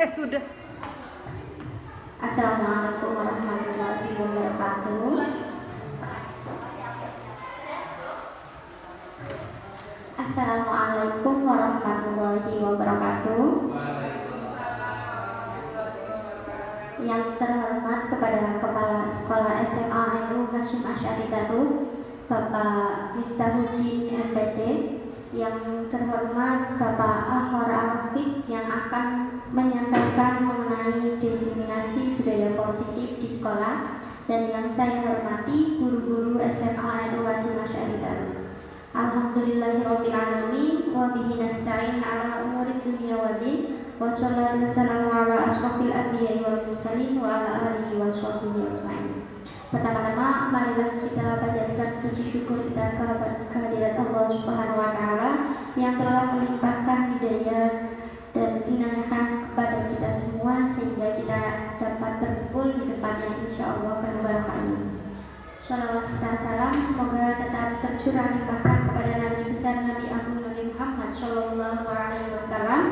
Sudah. Assalamualaikum warahmatullahi wabarakatuh. Assalamualaikum warahmatullahi wabarakatuh. Yang terhormat kepada Kepala Sekolah SMA Ainul Hasyim Asy'ari Darul, Bapak Miftahuddin MPD. Yang terhormat Bapak Ahor Al-Rafiq yang akan menyampaikan mengenai diseminasi budaya positif di sekolah, dan yang saya hormati guru-guru SMA Ainul Hasyim Asy'ari Darul. Alhamdulillahirabbil alamin wa bihi nasta'in ala umurid dunya waddin, wa sholatu wassalamu ala asyrofil anbiya'i wal mursalin wa ala alihi wa sahbihi ajmain. Pertama-tama marilah kita panjatkan puji syukur kita kehadirat Allah Subhanahu wa taala yang telah melimpahkan hidayah dan inayah kepada kita semua sehingga kita dapat berkumpul di tempat yang insyaallah penuh barokah ini. Shalawat serta salam semoga tetap tercurah limpahkan kepada Nabi besar Nabi Agung Nabi Muhammad Shallallahu Alaihi Wasallam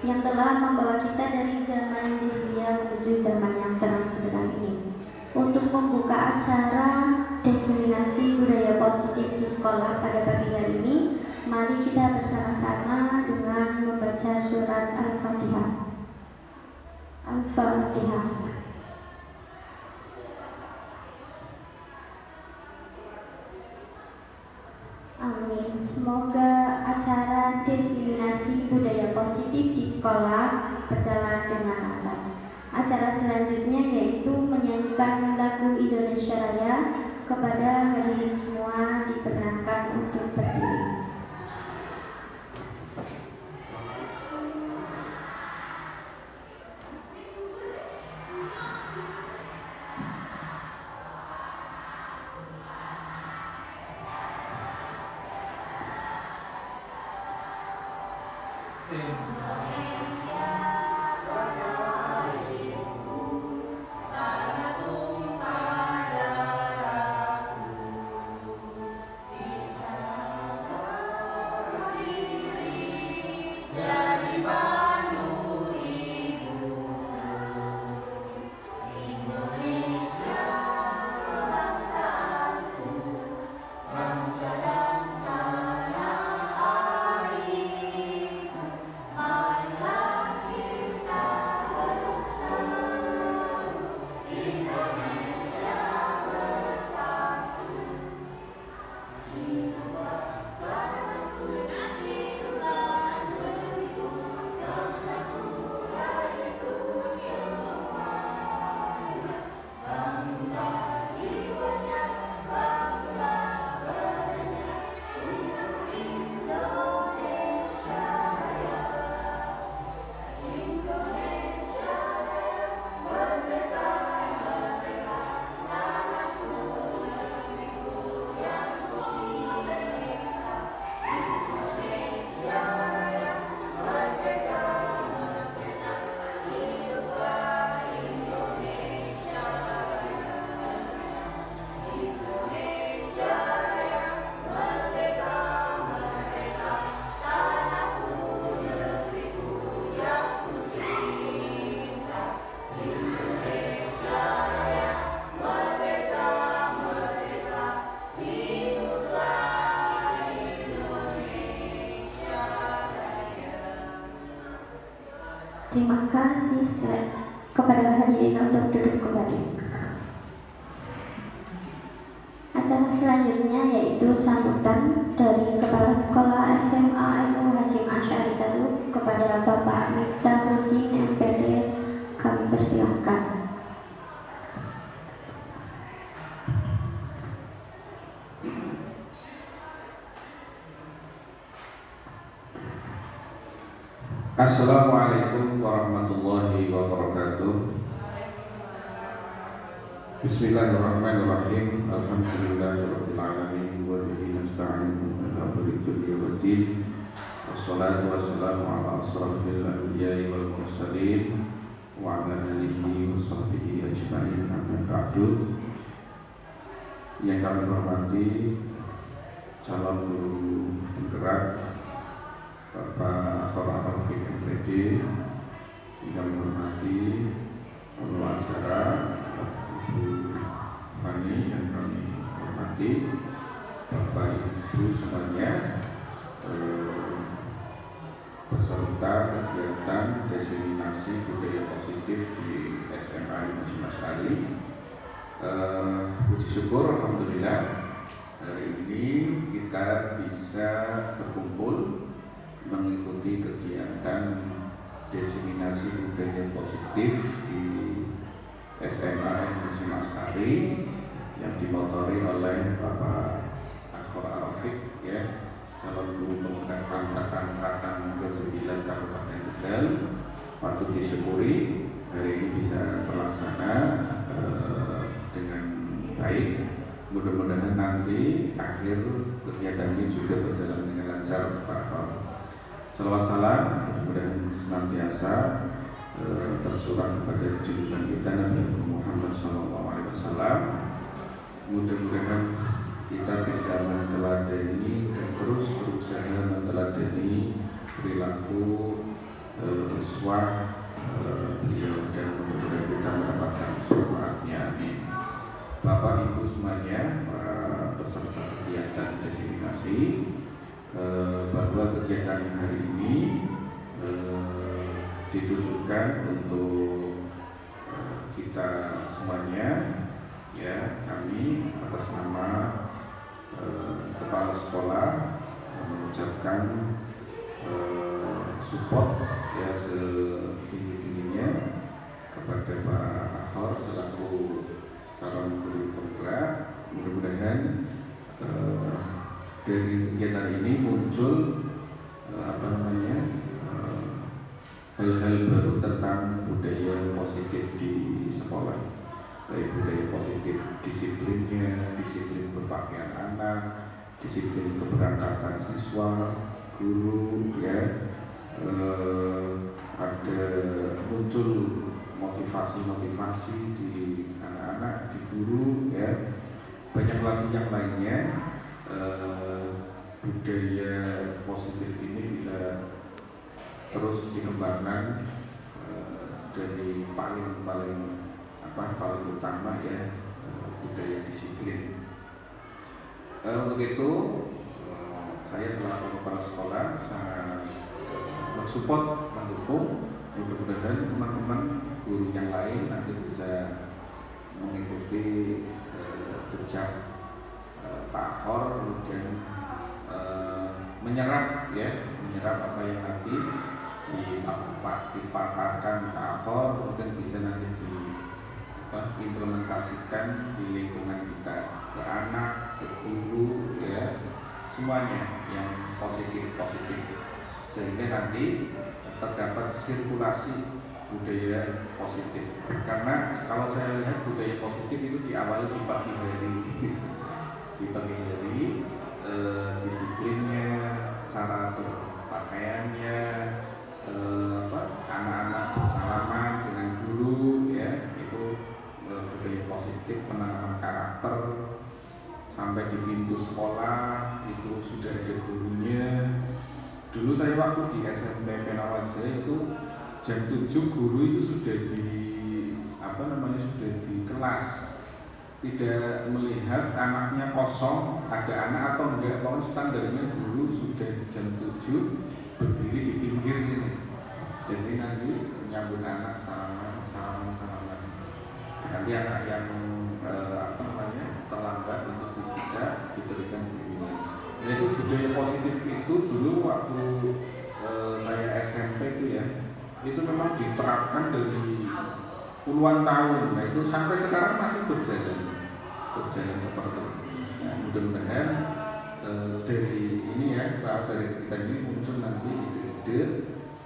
yang telah membawa kita dari zaman jahiliyah menuju zaman yang terang benderang ini. Untuk membuka acara diseminasi budaya positif di sekolah pada pagi hari ini, mari kita bersama-sama dengan membaca surat Al-Fatihah. Al-Fatihah. Amin. Semoga acara diseminasi budaya positif di sekolah berjalan dengan lancar. Acara selanjutnya yaitu menyanyikan lagu Indonesia Raya. Kepada hadirin semua diperkenankan untuk berdiri. Terima kasih kepada hadirin untuk duduk kembali. Acara selanjutnya yaitu sambutan dari Kepala Sekolah SMA Ainul Hasyim Asy'ari Darul kepada Bapak Miftahuddin MPD. Kami persilahkan. Assalamualaikum warahmatullahi wabarakatuh. Bismillahirrahmanirrahim. Alhamdulillahirabbil alamin wa bihi nasta'in ala umuri dunya waddin. Wassalatu wassalamu ala asrofil anbiya'i wal mursalin wa ala alihi wa sahbihi ajma'in. Amma ba'du. Yang kami hormati calon guru penggerak Bapak Ahor Al-Rafiq MPD, yang kami hormati pembawa acara Ibu Fani yang kami hormati, Bapak Ibu semuanya, peserta kegiatan diseminasi budaya positif di SMA Hasyim Asy'ari. Puji syukur alhamdulillah hari ini kita bisa berkumpul mengikuti kegiatan diseminasi budaya positif di SMA Hasyim Asy'ari yang dimotori oleh Bapak Akhor Arofik, ya, calon guru pemuda angkatan ke-9 Kabupaten Tegal. Patut disyukuri hari ini bisa terlaksana dengan baik. Mudah-mudahan nanti akhir kegiatan ini juga berjalan dengan lancar, Pak. Salawat salam mudah-mudahan senantiasa tersurah kepada junjungan kita Nabi Muhammad SAW. Mudah-mudahan kita bisa meneladani dan terus berusaha meneladani perilaku uswah beliau, dan mudah-mudahan kita mendapatkan syafaatnya. Amin. Bapak Ibu semuanya, para peserta kegiatan diseminasi, bahwa kegiatan hari ini ditujukan untuk kita semuanya, ya. Kami atas nama kepala sekolah mengucapkan support, ya, setinggi-tingginya kepada Pak Akhor selaku calon guru penggerak. Mudah-mudahan dari kegiatan ini muncul hal-hal baru tentang budaya positif di sekolah, baik budaya positif disiplinnya, disiplin berpakaian anak, disiplin keberangkatan siswa, guru, ya, ada muncul motivasi di anak-anak, di guru, ya, banyak lagi yang lainnya. Budaya positif ini bisa terus dikembangkan dari paling utama, ya, budaya disiplin. Untuk itu saya selaku kepala sekolah sangat mensupport, mendukung. Mudah-mudahan teman-teman guru yang lain nanti bisa mengikuti jejak Pak Akhor, kemudian menyerap apa yang nanti dipaparkan Pak Akhor, kemudian bisa nanti diimplementasikan di lingkungan kita, ke anak, ke guru, ya, semuanya yang positif, sehingga nanti terdapat sirkulasi budaya positif. Karena kalau saya lihat budaya positif itu diawali di pagi hari, disiplinnya, cara berpakaiannya, anak-anak bersalaman dengan guru, ya, itu budaya positif, penanaman karakter. Sampai di pintu sekolah itu sudah ada gurunya. Dulu saya waktu di SMP Penawajaya itu jam 7 guru itu sudah di kelas, tidak melihat anaknya kosong, ada anak atau enggak. Pokoknya standarnya guru sudah jam 7 berdiri di pinggir sini, jadi nanti menyambut anak salaman. Nanti anak yang terlambat untuk bisa diberikan bimbingan. Jadi budaya positif itu dulu waktu saya SMP itu, ya, itu memang diterapkan dari puluhan tahun. Nah, itu sampai sekarang masih berjalan seperti ini. Nah, mudah-mudahan dari ini, ya, dari kita ini muncul nanti ide-ide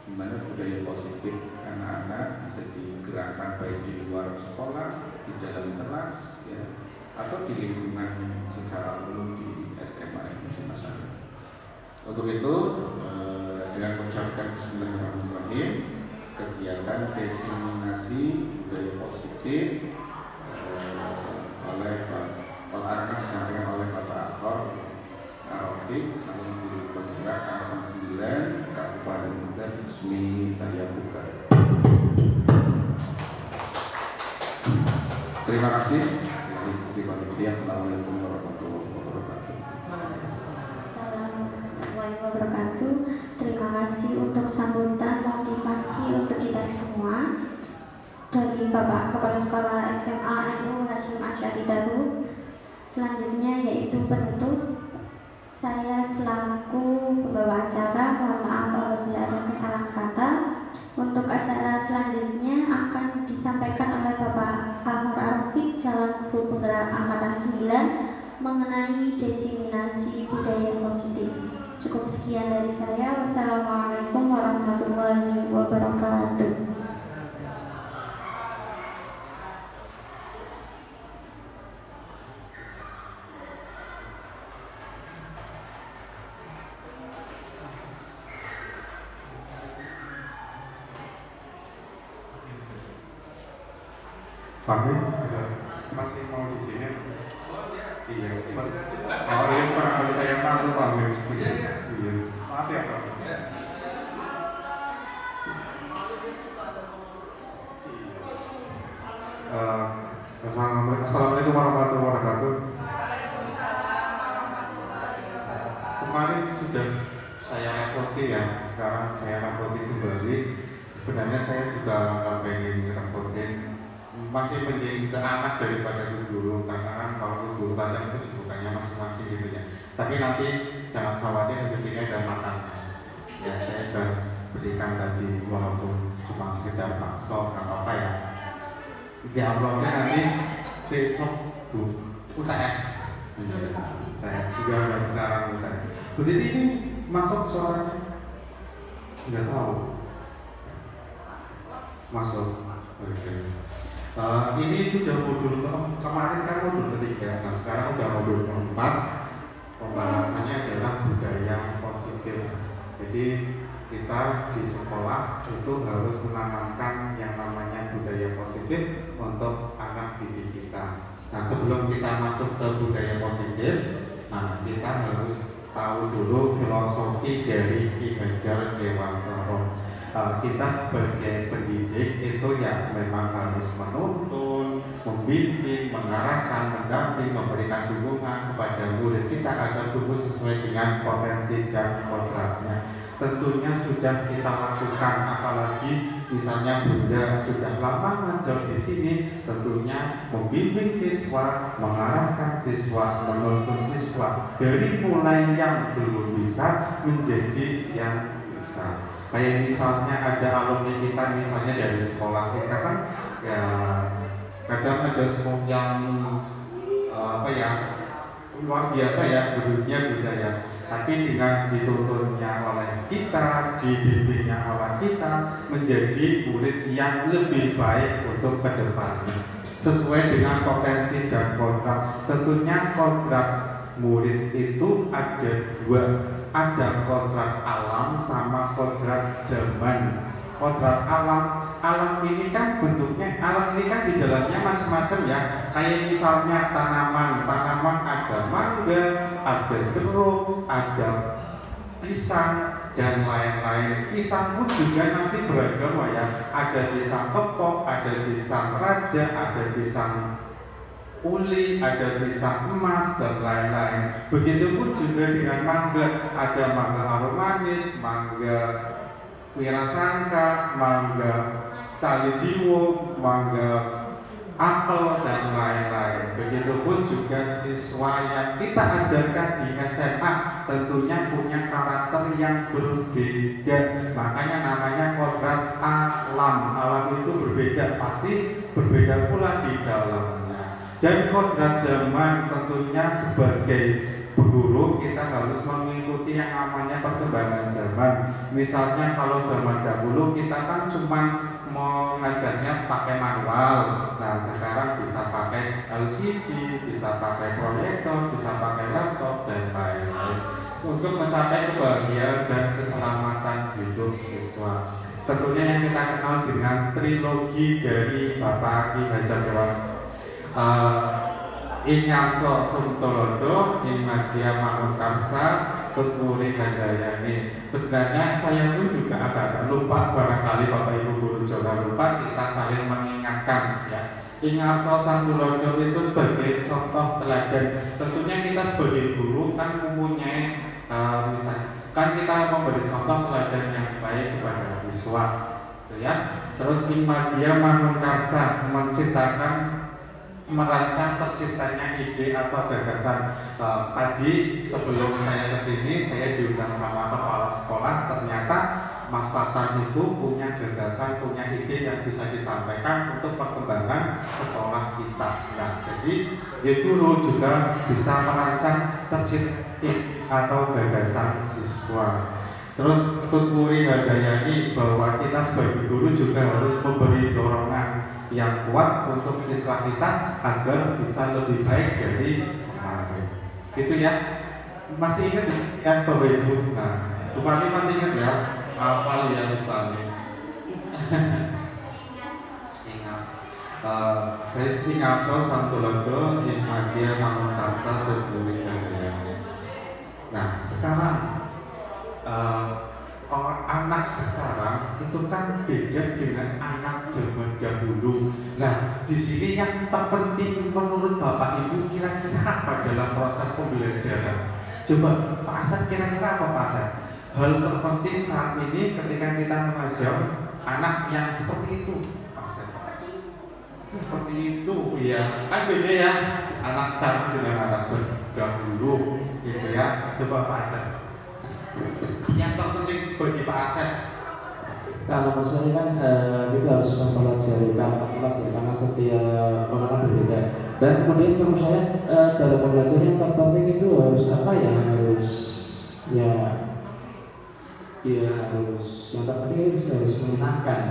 gimana budaya positif anak-anak bisa digerakkan baik di luar sekolah, di dalam kelas, ya, atau di lingkungan secara umum di SMA Hasyim Asy'ari. Untuk itu, dengan mengucapkan Bismillahirrahmanirrahim, kegiatan diseminasi budaya positif oleh anak disampaikan oleh Bapak Akhor Arofik, calon guru penggerak angkatan 9 Kabupaten Tegal, resmi saya buka. terima kasih. Assalamualaikum warahmatullahi wabarakatuh. Assalamualaikum wabarakatuh. Terima kasih untuk sambutan motivasi untuk kita semua dari Bapak Kepala Sekolah SMA NU Hasyim Asy'ari Daru. Selanjutnya yaitu penutup. Saya selaku pembawa acara mohon maaf apabila ada kesalahan kata. Untuk acara selanjutnya akan disampaikan oleh Bapak Ahmad Arifik, calon guru penggerak angkatan 9 mengenai diseminasi budaya positif. Cukup sekian dari saya. Wassalamualaikum warahmatullahi wabarakatuh. Pamit, masih mau di sini? Iya. Oh iya, pernah saya tahu pamit. Iya. Maaf ya Pak. Assalamualaikum warahmatullahi wabarakatuh. Kemarin sudah saya repoti ya, sekarang saya repoti kembali. Sebenarnya saya juga nggak pengen repotin, masih menjadi ke anak daripada guru, karena kan kalau guru kadang kesibukannya masing-masing gitu ya. Tapi nanti jangan khawatir, di sini ada makan. Ya saya sudah berikan tadi walaupun cuma sekedar bakso, nggak apa-apa ya. Di amplopnya nanti besok UTS. UTS juga sekarang UTS. Jadi ini masuk suaranya? Nggak tahu. Masuk. Oke. Ini sudah modul kemarin kan modul ketiga, nah sekarang udah modul keempat. Pembahasannya adalah budaya positif. Jadi kita di sekolah itu harus menanamkan yang namanya budaya positif untuk anak didik kita. Nah sebelum kita masuk ke budaya positif, nah kita harus tahu dulu filosofi dari Ki Hajar Dewantara. Kita sebagai pendidik itu ya memang harus menuntun, membimbing, mengarahkan, mendamping, memberikan dukungan kepada murid kita agar tumbuh sesuai dengan potensi dan kodratnya. Tentunya sudah kita lakukan, apalagi misalnya Bunda sudah lama ngajar di sini, tentunya membimbing siswa, mengarahkan siswa, menuntun siswa dari mulai yang belum bisa menjadi yang bisa. Kayak misalnya ada alumni kita misalnya dari sekolah kita kan ya kadang ada sekolah yang luar biasa ya bentuknya budaya, tapi dengan dituntunnya oleh kita, dibimbingnya oleh kita menjadi murid yang lebih baik untuk ke depannya sesuai dengan potensi dan kodrat. Tentunya kodrat murid itu ada dua, ada kodrat alam sama kodrat zaman. Kodrat alam ini kan bentuknya, alam ini kan di dalamnya macam-macam ya. Kayak misalnya tanaman ada mangga, ada jeruk, ada pisang dan lain-lain. Pisang pun juga nanti beragam ya. Ada pisang kepok, ada pisang raja, ada pisang uli, ada pisang emas dan lain-lain. Begitupun juga dengan mangga, ada mangga harum manis, mangga wirasangka, mangga tali jiwo, mangga apel dan lain-lain. Begitupun juga siswa yang kita ajarkan di SMA tentunya punya karakter yang berbeda. Makanya namanya kodrat alam. Alam itu berbeda, pasti berbeda pula di dalamnya. Dan kodrat zaman tentunya sebagai guru kita harus mengikuti yang namanya perkembangan zaman. Misalnya kalau zaman dahulu kita kan cuma mengajarnya pakai manual. Nah sekarang bisa pakai LCD, bisa pakai proyektor, bisa pakai laptop dan lain-lain untuk mencapai kebahagiaan dan keselamatan hidup siswa. Tentunya yang kita kenal dengan trilogi dari Bapak Ki Hajar Dewantara, Inyaso Suntolodo, Inmadia Manukarsa, Tuturi Handayani. Sebenarnya saya pun juga agak lupa, barangkali Bapak Ibu guru juga lupa, kita saling mengingatkan ya. Ingarso Santulodo itu sebagai contoh teladan. Tentunya kita sebagai guru kan mempunyai kan kita memberi contoh teladan yang baik kepada siswa, gitu ya. Terus Imadia Manungkarsa menciptakan, merancang terciptanya ide atau gagasan. Tadi sebelum saya kesini saya diundang sama kepala sekolah, ternyata Mas Patan itu punya gagasan, punya ide yang bisa disampaikan untuk perkembangan sekolah kita. Nah, jadi guru juga bisa merancang tercipta atau gagasan siswa. Terus Tutpuri Handayani bahwa kita sebagai guru juga harus memberi dorongan yang kuat untuk siswa kita agar bisa lebih baik dari kemarin. Itu ya. Masih ingat ya Bapak Ibu? Nah, Bu Fani masih ingat ya? Apa ya Bu Fani? Saya Ingarso Santulodo, Imadia Manungkarsa, Tutpuri Handayani. Nah, sekarang anak sekarang itu kan beda dengan anak zaman dahulu. Nah, di sini yang terpenting menurut Bapak Ibu kira-kira apa dalam proses pembelajaran? Coba Pak Asad kira-kira apa Pak Asad? Hal terpenting saat ini ketika kita mengajar anak yang seperti itu, Pak Asad. Seperti itu, ya. Kan beda ya anak sekarang dengan anak dahulu, gitu ya. Coba Pak Asad. Yang terpenting bagi Pak Asep. Kalau menurut saya kan kita harus mempelajari kelas ya, karena setiap orang berbeda. Dan kemudian menurut saya dalam belajar yang terpenting itu harus apa ya, harus harus yang terpenting harus menyenangkan.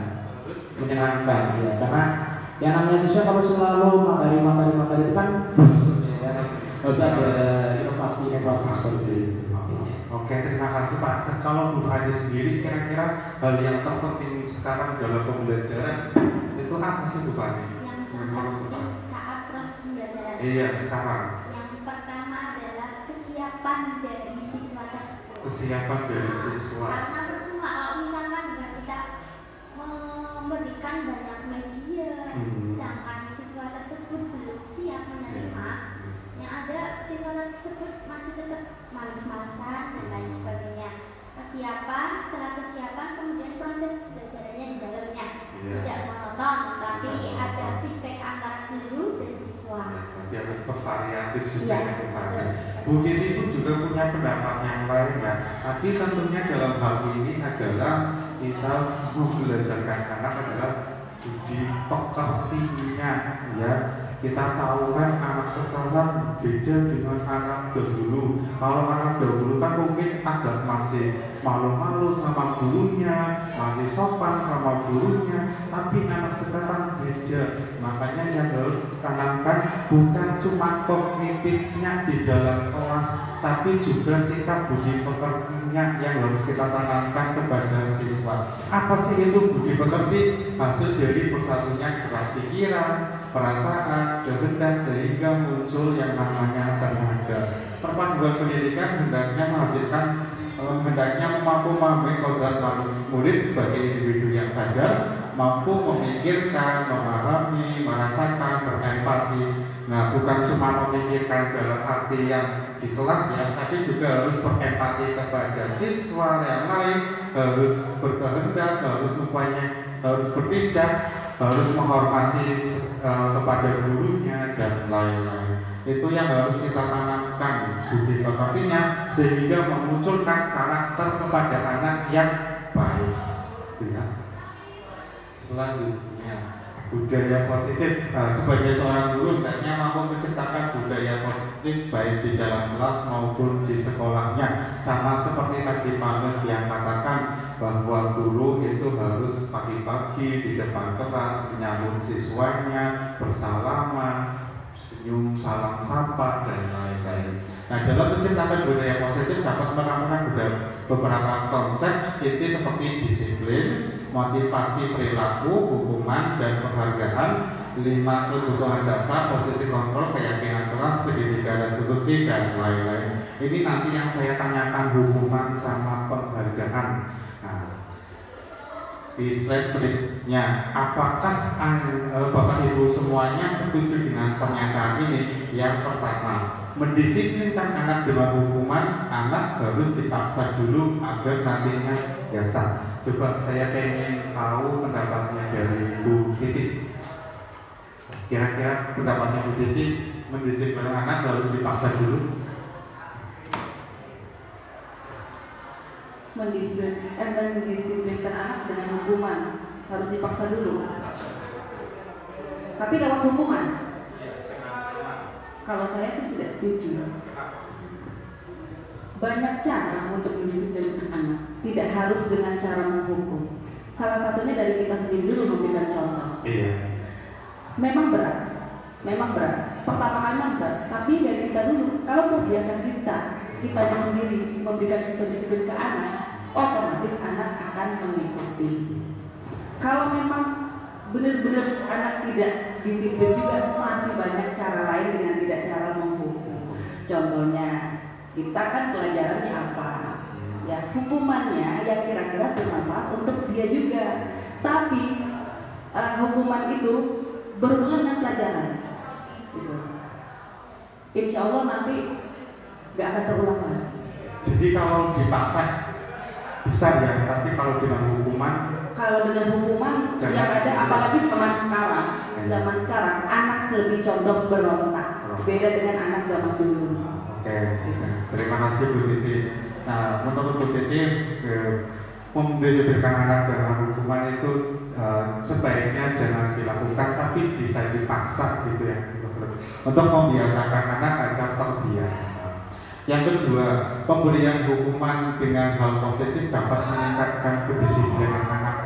Menyenangkan ya, karena yang namanya siswa kalau selalu materi itu kan harus ada inovasi seperti itu. Oke, terima kasih Pak Asep. Kalau Bu Fani sendiri kira-kira hal yang terpenting sekarang dalam pembelajaran itu apa sih Bu Fani? Yang terpenting saat proses pembelajaran. Iya, sekarang. Yang pertama adalah kesiapan dari siswa tersebut. Kesiapan dari siswa. Karena percuma kalau misalkan juga kita memberikan banyak media, sedangkan siswa tersebut belum siap menerima, yang ada siswa tersebut masih tetap malas-malasan dan lain sebagainya. Setelah kesiapan kemudian proses belajarannya di dalamnya tidak monoton, tapi ada feedback antara guru dan siswa. Berarti harus bervariatif juga ya Bu Fani. Bu Kiti pun juga punya pendapat yang lain ya. Tapi tentunya dalam hal ini adalah kita membelajarkan anak adalah budi pekertinya ya. Kita tahu kan anak sekarang beda dengan anak dahulu. Kalau anak dahulu kan mungkin agak masih malu-malu sama gurunya, masih sopan sama gurunya. Tapi anak sekarang beda. Makanya yang harus ditanamkan bukan cuma kognitifnya di dalam kelas, tapi juga sikap budi pekertinya yang harus kita tanamkan kepada siswa. Apa sih itu budi pekerti? Hasil dari persatunya gerak pikiran, perasaan, kehendak sehingga muncul yang namanya tenaga. Perpaduan pendidikan hendaknya menghasilkan hendaknya mampu memahami kodrat murid sebagai individu yang sadar, mampu memikirkan, memahami, merasakan, berempati. Nah, bukan cuma memikirkan dalam arti yang di kelas ya, tapi juga harus berempati kepada siswa yang lain, harus berkehendak, harus bertindak, harus menghormati kepada gurunya dan lain-lain. Itu yang harus kita tanamkan budi pekertinya sehingga memunculkan karakter kepada anak yang baik. Ya. Selanjutnya budaya positif. Sebagai seorang guru hendaknya mampu menciptakan budaya positif baik di dalam kelas maupun di sekolahnya. Sama seperti tadi Pak yang katakan bahwa guru itu harus pagi-pagi di depan kelas menyambut siswanya, bersalaman, senyum, salam sapa dan lain-lain. Nah, dalam menciptakan budaya positif dapat menerapkan beberapa konsep seperti disiplin, motivasi perilaku, hukuman dan penghargaan, 5 kebutuhan dasar, posisi kontrol, keyakinan kelas, segitiga restitusi dan lain-lain. Ini nanti yang saya tanyakan, hukuman sama penghargaan. Nah, di slide berikutnya, apakah Bapak Ibu semuanya setuju dengan pernyataan ini? Yang pertama, mendisiplinkan anak dengan hukuman, anak harus dipaksa dulu agar nantinya biasa. Coba saya pengen tahu pendapatnya dari Bu Titi. Kira-kira pendapatnya Bu Titi, mendisiplinkan anak harus dipaksa dulu? Mendisiplinkan anak dengan hukuman harus dipaksa dulu. Tapi lewat hukuman. Kalau saya sih tidak setuju. Banyak cara untuk mendisiplinkan anak, tidak harus dengan cara menghukum. Salah satunya dari kita sendiri dulu memberikan contoh. Iya. Memang berat. Pertama kali memang berat. Tapi dari kita dulu, kalau terbiasa kita sendiri memberikan disiplin ke anak, otomatis anak akan mengikuti. Kalau memang benar-benar anak tidak disiplin juga, masih banyak cara lain dengan tidak cara menghukum. Contohnya, kita kan pelajarannya apa? Ya, hukumannya yang kira-kira bermanfaat untuk dia juga. Tapi hukuman itu berhubungan dengan pelajaran. Gitu. Insya Allah nanti gak akan terulang lagi. Jadi kalau dipaksa bisa ya, tapi kalau dengan hukuman, yang ada, apalagi zaman sekarang anak lebih condong berontak, beda dengan anak zaman dulu. Oke, terima kasih Bu Titi. Nah, menurut Bu Titi, mendisiplinkan anak dengan hukuman itu sebaiknya jangan dilakukan, tapi bisa dipaksa gitu ya, untuk membiasakan anak agar terbiasa. Yang kedua, pemberian hukuman dengan hal positif dapat meningkatkan kedisiplinan anak.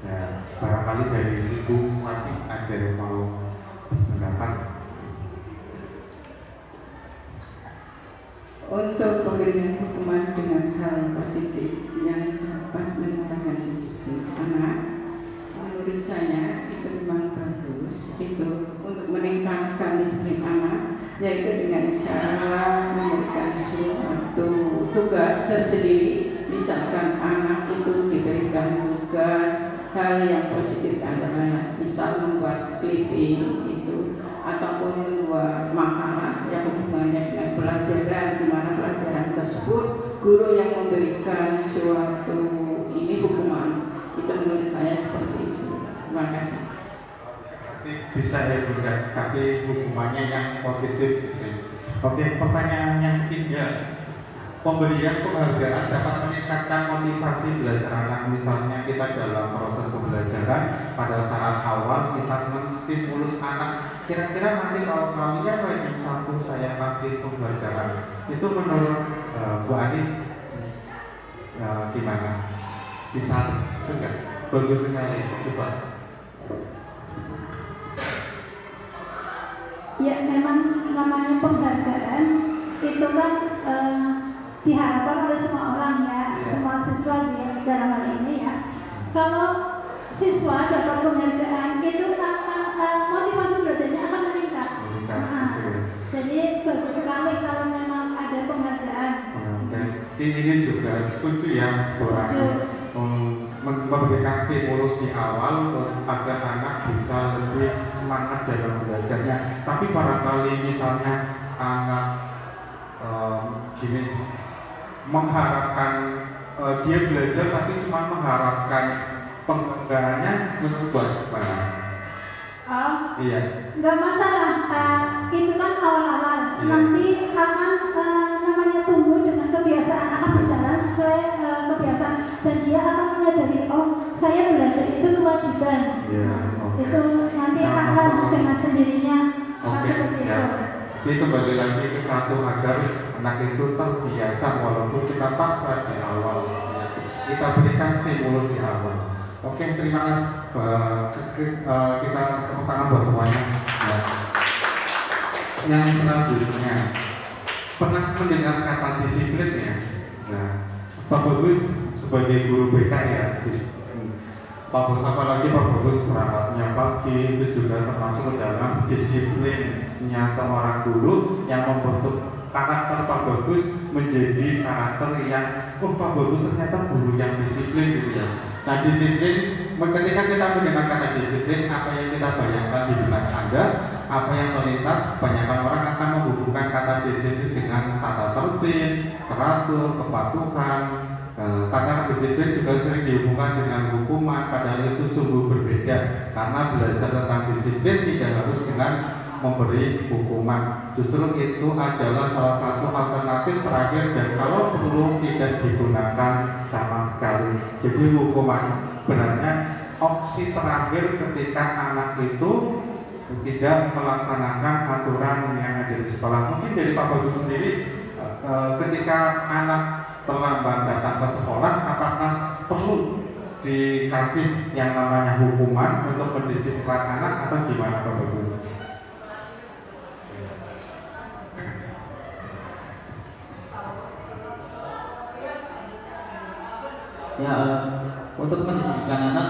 Ya, barangkali dari Ibu Wati ada yang mau pendapat. Untuk pemberian hukuman dengan hal positif yang dapat meningkatkan disiplin anak, menurut saya itu memang bagus. Itu untuk meningkatkan disiplin anak, yaitu dengan cara memberikan suatu tugas tersendiri. Misalkan anak itu diberikan tugas hal yang positif adalah misal membuat clipping itu, ataupun membuat makalah yang hubungannya dengan pelajaran, di mana pelajaran tersebut guru yang memberikan suatu ini hukuman. Itu menurut saya seperti itu. Terima kasih. Bisa ya Bunda, tapi hukumannya yang positif. Oke, pertanyaan yang ketiga, pemberian penghargaan dapat meningkatkan motivasi belajar anak. Misalnya kita dalam proses pembelajaran, pada saat awal kita menstimulus anak, kira-kira nanti kalau kalian ranking 1 saya kasih penghargaan, itu menurut Bu Ani gimana? Bisa enggak? Bagus sekali, coba. Ya, memang namanya penghargaan itu kan diharapkan oleh semua orang ya, semua siswa di dalam hal ini ya. Kalau siswa dapat penghargaan itu akan motivasi belajarnya akan meningkat. Jadi bagus sekali kalau memang ada penghargaan. Ini juga setuju ya, memberikan stimulus di awal agar anak bisa lebih semangat dalam belajarnya. Tapi barangkali misalnya anak mengharapkan dia belajar tapi cuma mengharapkan penghargaannya, menurut bagaimana? Iya. Nggak masalah, itu kan awal-awal. Iya. Nanti akan namanya tumbuh dengan kebiasaan, akan berjalan sesuai kebiasaan, dan dia akan menyadari, oh saya belajar itu kewajiban. Iya, okay. Itu nanti akan dengan sendirinya akan Okay, seperti ya. itu. Ini kembali lagi ke satu, agar anak itu terbiasa walaupun kita paksa di awal, ya. Kita berikan stimulus di awal. Oke, terima kasih. Kita tepuk tangan buat semuanya. Ya. Yang selanjutnya, pernah mendengar kata disiplin ya? Nah, Pak Bagus sebagai guru BK ya, apalagi Pak Bagus berangkatnya pagi, itu juga termasuk dalam disiplinnya seorang guru yang membentuk karakter Pak Bagus menjadi karakter yang Pak Bagus ternyata guru yang disiplin gitu ya. Nah disiplin, ketika kita mendengar kata disiplin, apa yang kita bayangkan di benak Anda, apa yang terlintas, kebanyakan orang akan menghubungkan kata disiplin dengan tata tertib, teratur, kepatuhan. Kata disiplin juga sering dihubungkan dengan hukuman, padahal itu sungguh berbeda. Karena belajar tentang disiplin tidak harus dengan memberi hukuman. Justru itu adalah salah satu alternatif terakhir dan kalau perlu tidak digunakan sama sekali. Jadi hukuman sebenarnya opsi terakhir ketika anak itu tidak melaksanakan aturan yang ada di sekolah. Mungkin dari Pak Bagus sendiri, ketika anak terlambat datang ke sekolah, apakah perlu dikasih yang namanya hukuman untuk mendisiplinkan anak atau gimana Pak Bagus? Ya, untuk mendisiplinkan anak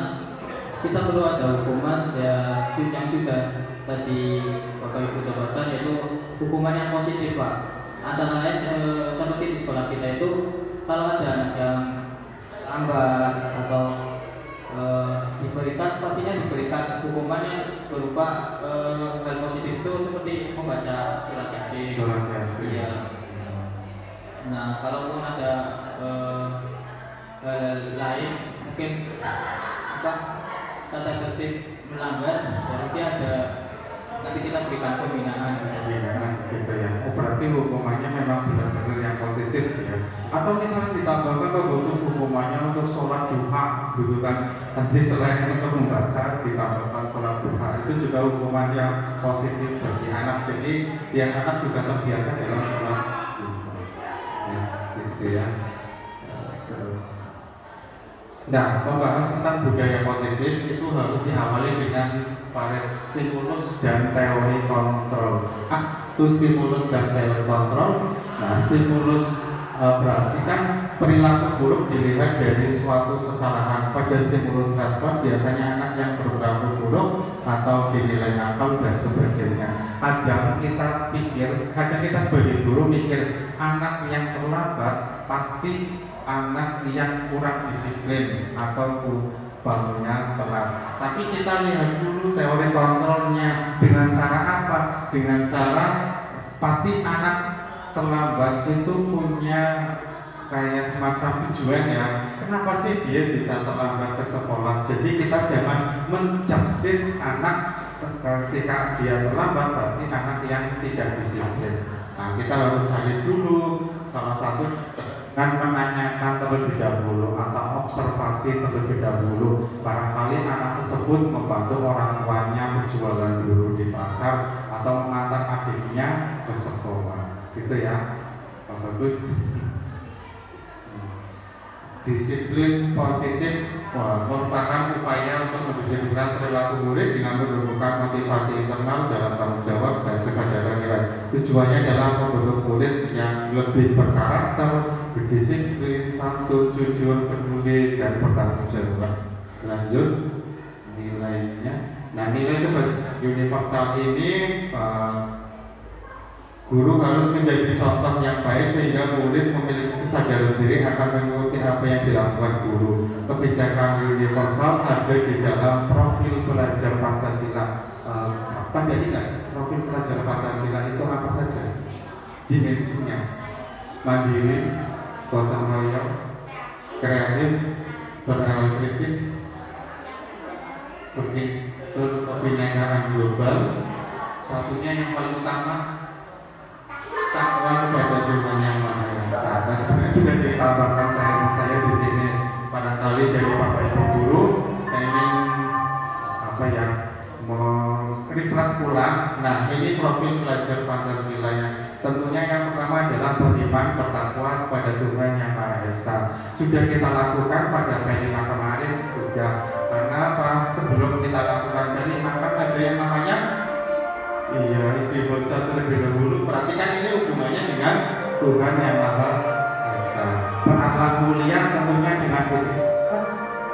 kita perlu ada hukuman ya yang sudah tadi Bapak Ibu jabarkan, yaitu hukuman yang positif Pak. Antara lain seperti di sekolah kita itu kalau ada anak yang lambat atau diberikan, pastinya diberikan hukuman yang berupa hal positif itu seperti membaca surat Yasin. Surat Yasin. Iya. Nah, kalaupun ada hal lain mungkin tata tertib melanggar, berarti ada nanti kita berikan pembinaan gitu ya. Berarti hukumannya memang benar-benar yang positif ya. Atau misalnya ditambahkan Pak Bagus hukumannya untuk sholat duha gitu kan. Nanti selain untuk membaca ditambahkan sholat duha, itu juga hukuman yang positif bagi anak. Jadi yang anak juga terbiasa dalam sholat duha. Ya, gitu ya. Terus nah, membahas tentang budaya positif itu harus diawali dengan stimulus dan teori kontrol. Itu stimulus dan teori kontrol. Nah, stimulus berarti kan perilaku buruk dilihat dari suatu kesalahan. Pada stimulus respon biasanya anak yang berperilaku buruk atau dinilai nakal dan sebagainya. Kadang kita sebagai guru mikir anak yang terlambat pasti anak yang kurang disiplin atau bangunnya telat. Tapi kita lihat dulu teori kontrolnya dengan cara apa? Dengan cara pasti anak terlambat itu punya kayak semacam tujuan ya. Kenapa sih dia bisa terlambat ke sekolah? Jadi kita jangan menjustis anak ketika dia terlambat berarti anak yang tidak disiplin. Nah, kita harus cari dulu salah satu kan menanyakan terlebih dahulu atau observasi terlebih dahulu. Barangkali anak tersebut membantu orang tuanya berjualan dulu di pasar atau mengantar adiknya ke sekolah, gitu ya. Pak Bagus. Disiplin positif merupakan upaya untuk mendisiplinkan perilaku murid dengan menumbuhkan motivasi internal dalam tanggung jawab dan kesadaran nilai. Tujuannya adalah membentuk murid yang lebih berkarakter, berdisiplin, santun, jujur, peduli, dan bertanggung jawab. Lanjut nilainya. Nah, nilai universal ini guru harus menjadi contoh yang baik sehingga murid memiliki kesadaran diri akan mengikuti apa yang dilakukan guru. Kebijakan universal ada di dalam profil pelajar Pancasila. Pada ingat profil pelajar Pancasila itu apa saja? Dimensinya: mandiri, gotong royong, kreatif, berakal kritis, kebinekaan global. Satunya yang paling utama, takwa kepada Tuhan Yang Maha Esa. Nah, sebenarnya sudah ditambahkan saya di sini barangkali dari Bapak Ibu guru yang ingin refresh ulang. Nah, ini profil pelajar Pancasila yang tentunya yang pertama adalah beriman bertakwa kepada Tuhan Yang Maha Esa. Sudah kita lakukan pada P5 kemarin sudah. Karena apa? Sebelum kita lakukan P5 kan ada yang namanya istighfar terlebih dahulu. Perhatikan ini hubungannya dengan Tuhan Yang Maha Esa. Berakhlak mulia tentunya dengan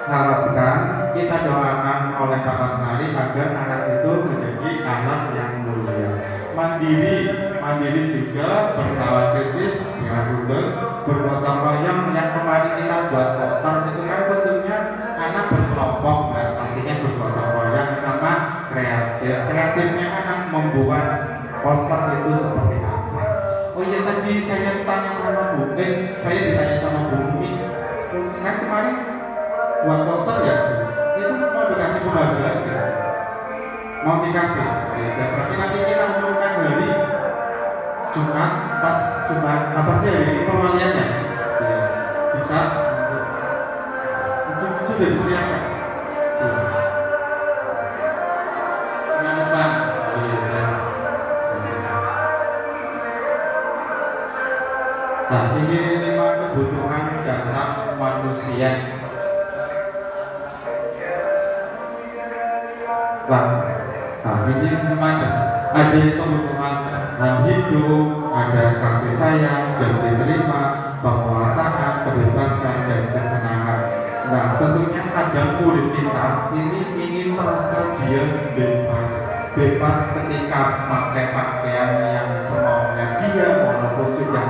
harapkan kita doakan oleh Pak Kasnari agar anak itu menjadi anak yang mulia. mandiri juga, bernalar kritis, bergotong royong. Yang kemarin kita buat poster itu kan tentunya anak berkelompok, nah pastinya bergotong royong sama kreatifnya anak membuat poster itu seperti apa. Oh iya, tadi saya ditanya sama Bu Umi, kan kemarin buat poster ya, itu mau dikasih pembagian ya? Mau dikasih ya, berarti nanti kita umumkan hari Jumat, pas Jumat apa sih hari ini pemilihannya ya, bisa sudah disiapkan bulan depan. Nah, ini 5 kebutuhan dasar manusia. Nah, ini 5 dasar. Ada kebutuhan hidup, ada kasih sayang dan diterima, penguasaan, kebebasan dan kesenangan. Nah, tentunya ada kulit kita ini ingin merasa dia bebas ketika pakai pakaian yang semaunya dia, walaupun sudah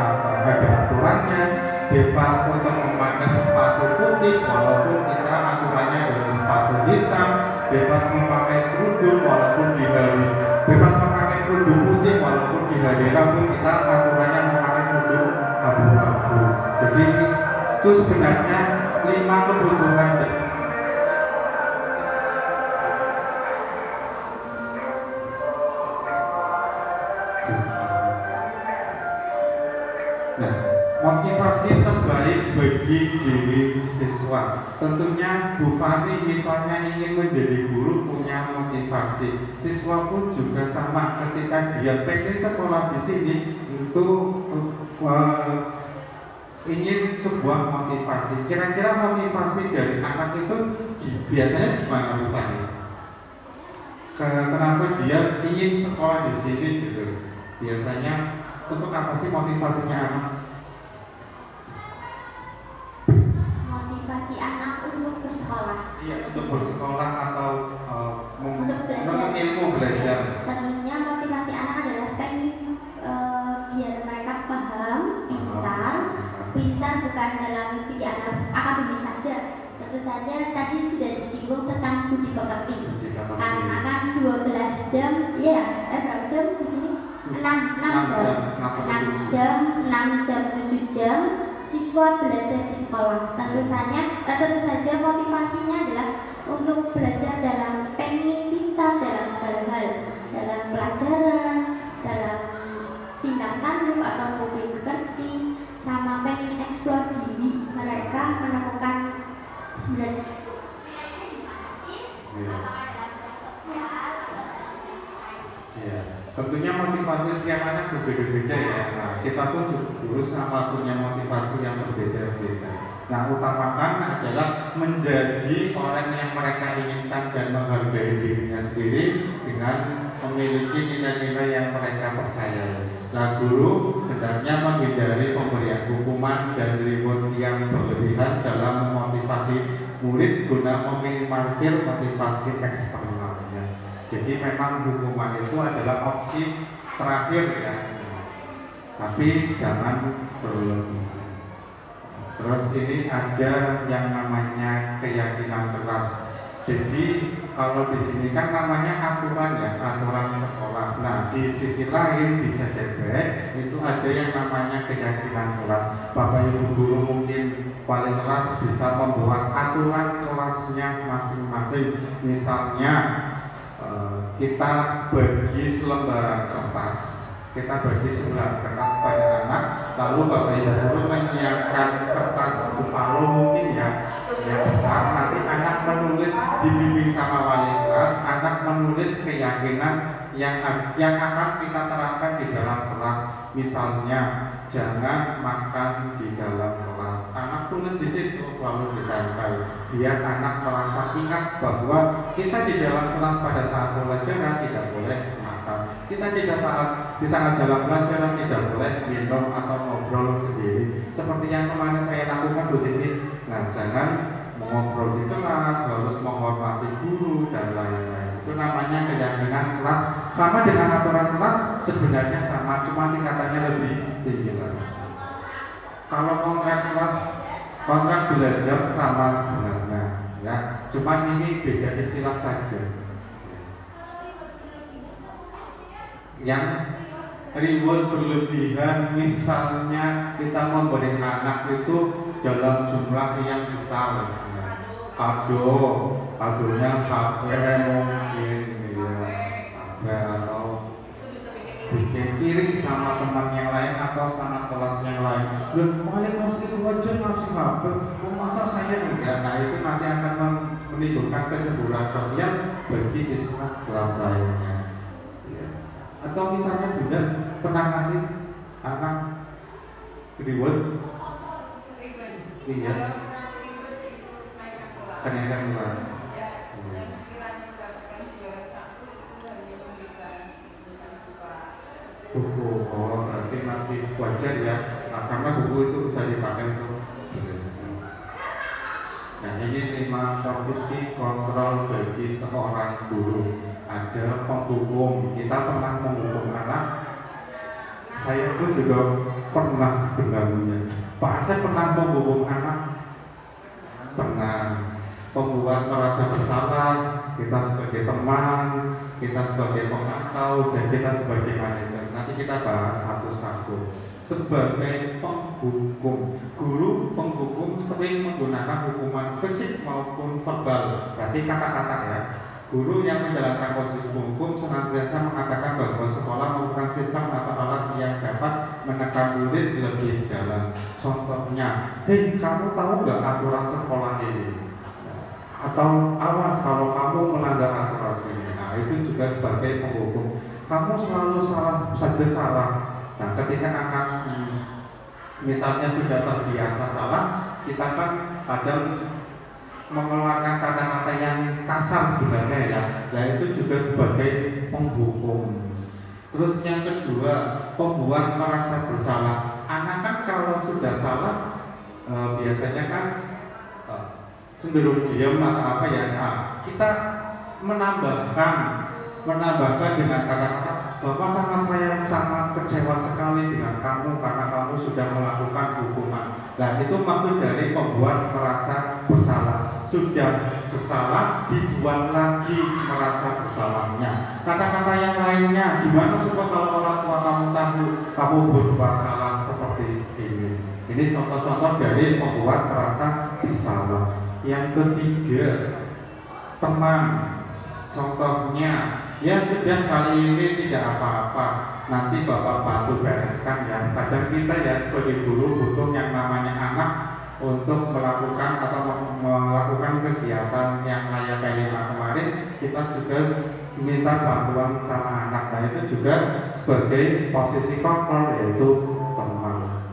ada aturannya, bebas untuk memakai sepatu putih walaupun kita aturannya dengan sepatu hitam, bebas memakai kerudung walaupun di hari bebas memakai kerudung putih walaupun di hari Rabu kita aturannya memakai kerudung abu-abu. Jadi itu sebenarnya 5 kebutuhan. Nah, motivasi terbaik bagi diri siswa. Tentunya Bu Fani misalnya ingin menjadi guru punya motivasi. Siswa pun juga sama, ketika dia pengen sekolah di sini itu ingin sebuah motivasi. Kira-kira motivasi dari anak itu biasanya gimana Bu Fani? Kenapa dia ingin sekolah di sini gitu? Biasanya untuk apa sih motivasinya anak? Motivasi anak untuk bersekolah. Iya, untuk bersekolah atau Untuk belajar. menuntut ilmu, belajar. Tentunya motivasi anak adalah pengen biar mereka paham, pintar bukan dalam segi akademik saja. Tentu saja tadi sudah disinggung tentang budi pekerti. Karena kan 12 jam, ya, berapa jam di sini? 6 jam, 7 jam siswa belajar di sekolah. Tentu saja motivasinya adalah untuk belajar dalam pengen pintar dalam segala hal, dalam pelajaran, dalam tindak tanduk atau budi pekerti, sama pengen eksplor diri mereka, menemukan sebenarnya Ya, tentunya motivasi setiap anak berbeda-beda ya. Nah, kita pun guru sama punya motivasi yang berbeda-beda. Nah, utamakan adalah menjadi orang yang mereka inginkan dan menghargai dirinya sendiri dengan memiliki nilai-nilai yang mereka percayai. Nah, guru hendaknya menghindari pemberian hukuman dan reward yang berlebihan dalam memotivasi murid guna meminimalisir motivasi eksternalnya. Jadi memang hukuman itu adalah opsi terakhir ya, tapi jangan berlebihan. Terus ini ada yang namanya keyakinan kelas. Jadi kalau di sini kan namanya aturan ya, aturan sekolah. Nah, di sisi lain di CDB itu ada yang namanya keyakinan kelas. Bapak Ibu guru mungkin wali kelas bisa membuat aturan kelasnya masing-masing. Misalnya kita bagi selembaran kertas. Kita bagi selembaran kertas pada anak, lalu Bapak Ibu guru menyiapkan kertas buffalo mungkin ya yang besar. Nanti anak menulis, dibimbing sama wali kelas, anak menulis keyakinan yang akan kita terapkan di dalam kelas. Misalnya jangan makan di dalam kelas. Anak tulis di situ lalu ditempel biar anak merasa ingat bahwa kita di dalam kelas pada saat pelajaran tidak boleh makan. Kita di saat dalam pelajaran tidak boleh minum atau ngobrol sendiri. Seperti yang kemarin saya lakukan Bu Titi. Nah, jangan mengobrol di kelas, harus menghormati guru dan lain-lain. Itu namanya keyakinan kelas sama dengan aturan kelas sebenarnya sama, cuma tingkatannya lebih tinggi lagi. Kalau kontrak kelas, kontrak belajar sama sebenarnya, ya. Cuma ini beda istilah saja. Yang reward berlebihan, misalnya kita memberi anak itu dalam jumlah yang besar, ya. Kadonya HP mungkin, ya, atau bikin iri sama teman yang lain atau sama kelas yang lain. Loh, paling kelas itu aja ngasih HP, masa saya enggak? Nah itu nanti akan menimbulkan kecemburuan sosial bagi siswa kelas lainnya. Ya. Atau misalnya Bunda pernah ngasih anak reward? Iya. Kenaikan kelas. Buku, oh berarti masih wajar ya, karena buku itu bisa dipakai untuk belajar. Nah ini 5 positif kontrol bagi seorang guru. Ada penghukum, kita pernah menghukum anak. Saya pun juga pernah sebenarnya. Pak, saya pernah menghukum anak. Pernah membuat merasa bersalah, kita sebagai teman, kita sebagai pemantau, dan kita sebagai manajer. Nanti kita bahas satu-satu. Sebagai penghukum, guru penghukum sering menggunakan hukuman fisik maupun verbal. Berarti kata-kata ya. Guru yang menjalankan posisi hukum senantiasa mengatakan bahwa sekolah merupakan sistem atau alat yang dapat menekan murid lebih dalam. Contohnya, hei kamu tahu nggak aturan sekolah ini? Atau awas kalau kamu melanggar aturan ini. Nah itu juga sebagai penghukum. Kamu selalu salah saja salah. Nah ketika anak misalnya sudah terbiasa salah, kita kan kadang mengeluarkan kata-kata yang kasar sebenarnya ya. Nah itu juga sebagai penghukum. Terus yang kedua, pembuat merasa bersalah. Anak kan kalau sudah salah biasanya kan cenderung diam atau apa ya. Nah, kita menambahkan dengan kata-kata, Bapak sama saya sangat kecewa sekali dengan kamu karena kamu sudah melakukan hukuman. Nah itu maksud dari pembuat merasa bersalah. Sudah bersalah, dibuat lagi merasa bersalahnya. Kata-kata yang lainnya, gimana coba kalau orang tua kamu tahu kamu berbuat salah seperti ini. Ini contoh-contoh dari pembuat merasa bersalah. Yang ketiga, teman. Contohnya, ya sudah kali ini tidak apa-apa, nanti Bapak bantu bereskan ya. Kadang kita ya sebagai guru butuh yang namanya anak untuk melakukan kegiatan yang kayak kemarin. Kita juga minta bantuan sama anak. Nah itu juga sebagai posisi kontrol, yaitu teman.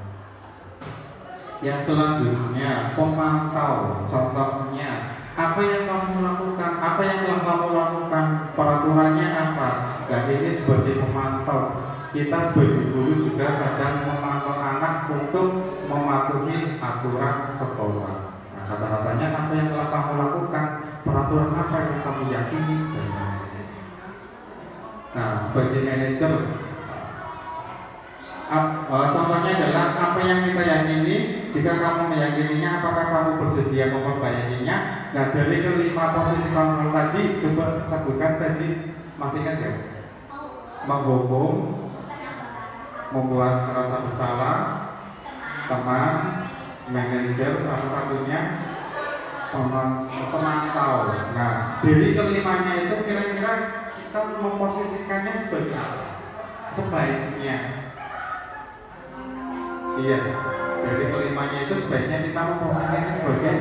Yang selanjutnya, pemantau. Contohnya, apa yang kamu lakukan, apa yang telah kamu lakukan, peraturannya apa. Dan ini sebagai pemantau, kita sebagai guru juga kadang memantau anak untuk mematuhi aturan sekolah. Nah, kata-katanya apa yang telah kamu lakukan, peraturan apa yang kamu yakini, dan lain-lain. Nah, sebagai manajer, contohnya adalah apa yang kita yakini. Jika kamu meyakininya, apakah kamu bersedia memperbaikinya? Nah dari kelima posisi kontrol tadi, coba sebutkan tadi, masih ingat ya? Menghukum, membuat merasa bersalah, teman, manajer, satu-satunya pemantau. Nah dari kelimanya itu kira-kira kita memposisikannya sebagai apa? Sebaiknya. Iya, dari kelimanya itu sebaiknya kita memposisikannya sebagai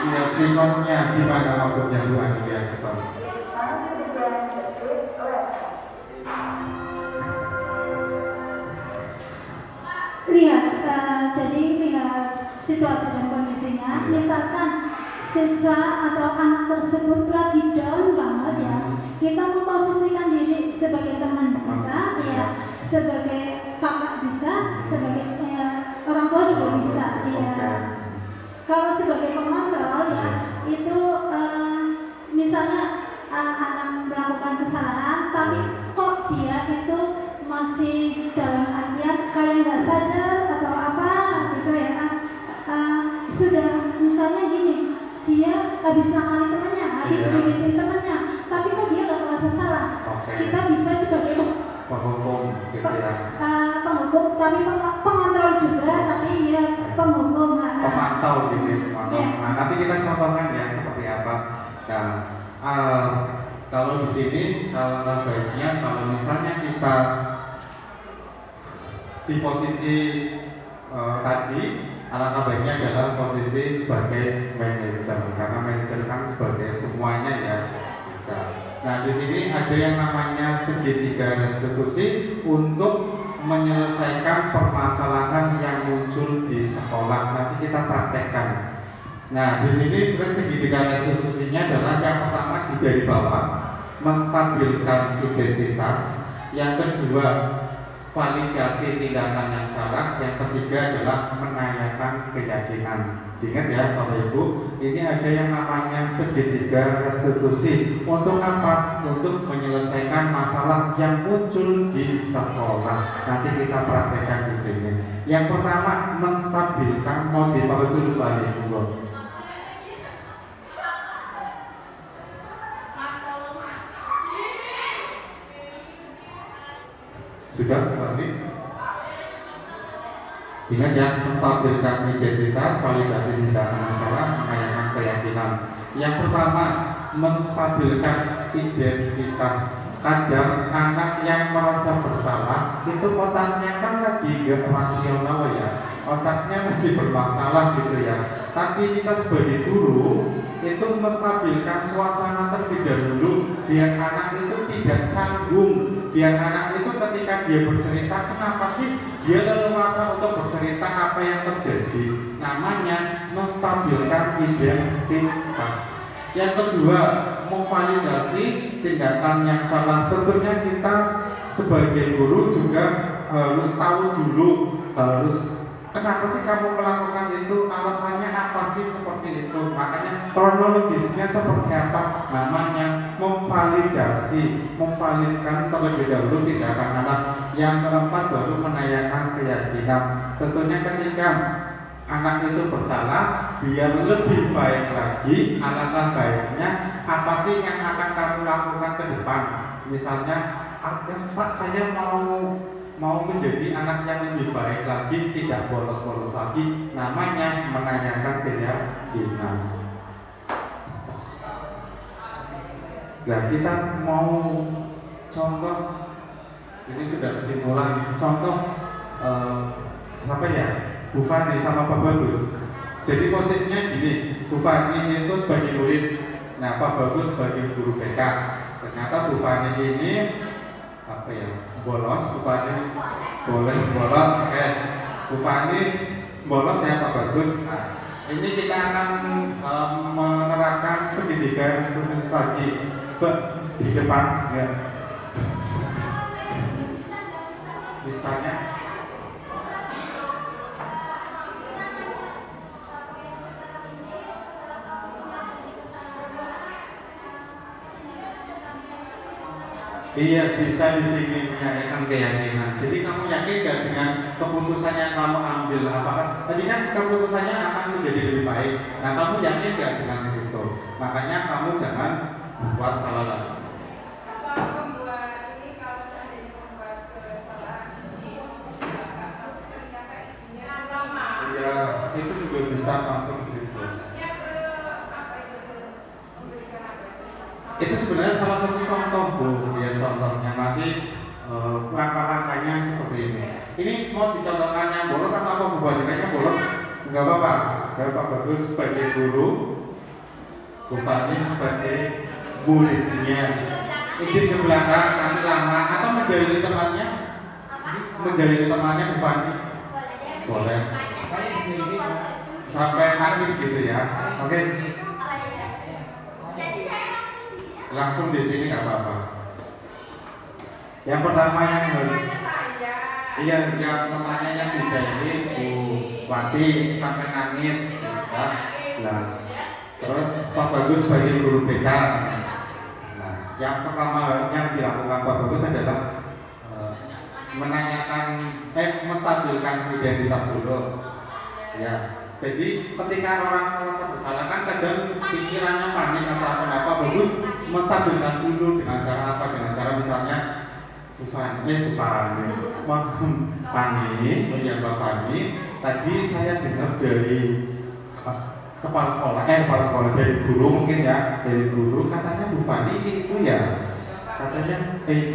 lihat sikonnya. Gimana maksudnya Bu Ani lihat sikon? Lihat, jadi lihat situasi dan kondisinya. Misalkan siswa atau anak tersebut lagi down banget ya, kita memposisikan diri sebagai teman bisa, ya, sebagai kakak bisa, sebagai orang tua juga bisa, ya. Kalau sebagai pengontrol ya itu misalnya anak melakukan kesalahan, tapi kok dia itu masih dalam artian kayak nggak sadar atau apa gitu ya kan. Sudah misalnya gini, dia habis nakali temannya, habis gigitin temannya, tapi kok dia nggak merasa salah. Kita bisa sebagai penghukum gitu ya. Penghukum, tapi pengontrol juga, tapi ya penghukum. Pemantau gitu, pemantau. Nah, nanti kita contohkan ya seperti apa. Nah, kalau di sini kalau baiknya kalau misalnya kita di posisi tadi, alangkah baiknya adalah posisi sebagai manajer, karena manajer kan sebagai semuanya ya bisa. Nah, di sini ada yang namanya segitiga restitusi untuk menyelesaikan permasalahan yang muncul di sekolah. Nanti kita praktekkan. Nah, di sini segitiga restitusinya adalah yang pertama dari bawah, menstabilkan identitas. Yang kedua, validasi tindakan yang salah. Yang ketiga adalah menanyakan keyakinan. Ingat ya Bapak Ibu, ini ada yang namanya segitiga restitusi. Untuk apa? Untuk menyelesaikan masalah yang muncul di sekolah. Nanti kita praktekkan di sini. Yang pertama, menstabilkan motivasi dulu balik dulu. Sudah balik? Ingat ya, menstabilkan identitas, validasi tindakan masalah, menanyakan keyakinan. Yang pertama, menstabilkan identitas. Kadang anak yang merasa bersalah itu otaknya kan lagi gak rasional ya, otaknya lagi bermasalah gitu ya. Tapi kita sebagai guru itu menstabilkan suasana terlebih dahulu, biar anak itu tidak canggung, biar anak itu ketika dia bercerita, kenapa sih dia lalu merasa untuk bercerita apa yang terjadi. Namanya menstabilkan identitas. Yang kedua, memvalidasi tindakan yang salah. Tentunya kita sebagai guru juga harus tahu dulu, kenapa sih kamu melakukan itu, alasannya apa sih seperti itu. Makanya kronologisnya seperti apa. Namanya memvalidasi, memvalidkan terlebih dahulu tindakan anak. Yang keempat, baru menanyakan keyakinan. Tentunya ketika anak itu bersalah, biar lebih baik lagi, alangkah baiknya apa sih yang akan kamu lakukan ke depan. Misalnya, Pak, saya mau menjadi anak yang lebih baik lagi, tidak bolos-bolos lagi. Namanya menanyakan keyakinan. Nah, kita mau contoh, ini sudah kesimpulan. Contoh apa ya? Bu Fani sama Pak Bagus. Jadi posisinya gini, Bu Fani itu sebagai murid, nah Pak Bagus sebagai guru BK. Ternyata Bu Fani ini apa ya, bolos. Bu Fani boleh bolos, Bu Fani bolos ya Pak Bagus. Nah, ini kita akan menerapkan segitiga restitusi lagi di depan ya. Misalnya iya, bisa di sini menanyakan keyakinan. Jadi kamu yakin gak dengan keputusan yang kamu ambil? Apakah tadi kan keputusannya akan menjadi lebih baik? Nah, kamu yakin gak dengan itu? Makanya kamu jangan buat salah lagi. Iya, itu juga bisa masuk ke situ. Itu sebenarnya salah satu contoh Bu, ya contohnya nanti langkah-langkahnya seperti ini. Ini mau dicontohkan yang bolos atau apa Bu? Kayaknya bolos nggak apa-apa. Dari Pak Bagus sebagai guru, Bu Fani sebagai muridnya. Izin ke belakang nanti lama atau menjalani temannya? Menjalani temannya Bu Fani? Boleh. Sampai nangis gitu ya. Oke. Langsung di sini nggak apa-apa. Yang pertama yang iya, yang namanya yang dijahili Bu Wati sampai nangis, ya. Nah, terus Pak Bagus sebagai guru BK. Nah, Yang pertama yang dilakukan Pak Bagus adalah menstabilkan identitas dulu. Ya, jadi ketika orang merasa bersalah kan kadang pikirannya panik atau apa Bagus menstabilkan dulu dengan cara apa? Dengan cara misalnya Mas Fani, ya Mbak Fani, tadi saya dengar dari kepala sekolah dari guru mungkin ya, dari guru katanya Bu Fani itu ya,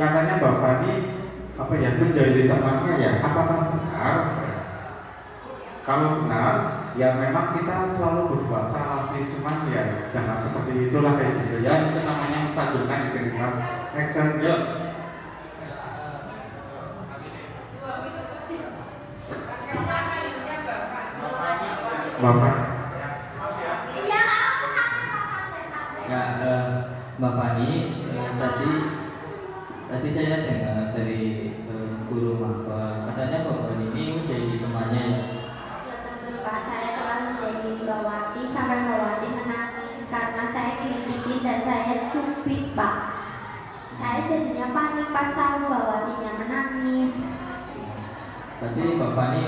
katanya Mbak Fani menjadi temannya ya, apakah benar? Kalau benar, ya memang kita selalu berbuat salah sih, cuman ya jangan seperti itulah saya gitu ya, itu namanya menstabilkan identitas. Action, yuk. Bapak. Ya, Mbak Fani, tadi saya dengar dari guru maba, katanya Mbak Fani ini menjadi temannya ya. Ya betul Pak, saya telah menjadi Mbawati sampai Mbawati menangis karena saya kritikin dan saya cubit Pak. Saya jadinya panik pas tahu Mbawatinya menangis. Berarti Mbak Fani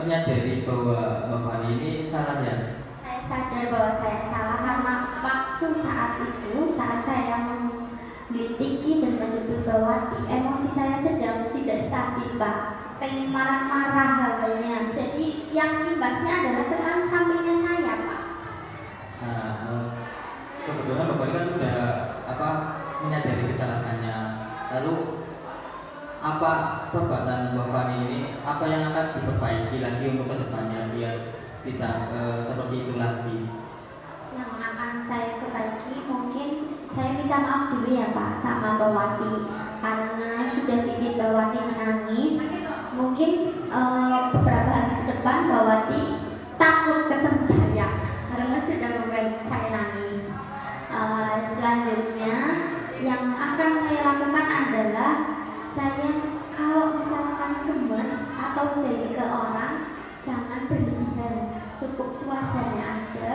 menyadari bahwa Mbak Fani ini salah ya? Saya sadar bahwa saya salah karena waktu saat saya menggelitiki dan mencubit Mbawati, emosi saya sedang tidak stabil Pak. Pengen marah-marah hawanya. Jadi yang imbasnya adalah teman sampingnya saya Pak. Nah, kebetulan Mbak Fani kan sudah menyadari kesalahannya. Lalu apa perbuatan Mbak Fani ini, apa yang akan diperbaiki lagi untuk kedepannya biar tidak seperti itu lagi? Yang akan saya perbaiki mungkin saya minta maaf dulu ya Pak sama Mbawati karena sudah bikin Mbawati menangis. Mungkin beberapa hari ke depan Mbawati takut ketemu saya karena sudah membuat saya nangis. Selanjutnya yang akan saya lakukan adalah saya kalau misalkan gemes atau jadi ke orang jangan berlebihan, cukup sewajarnya aja,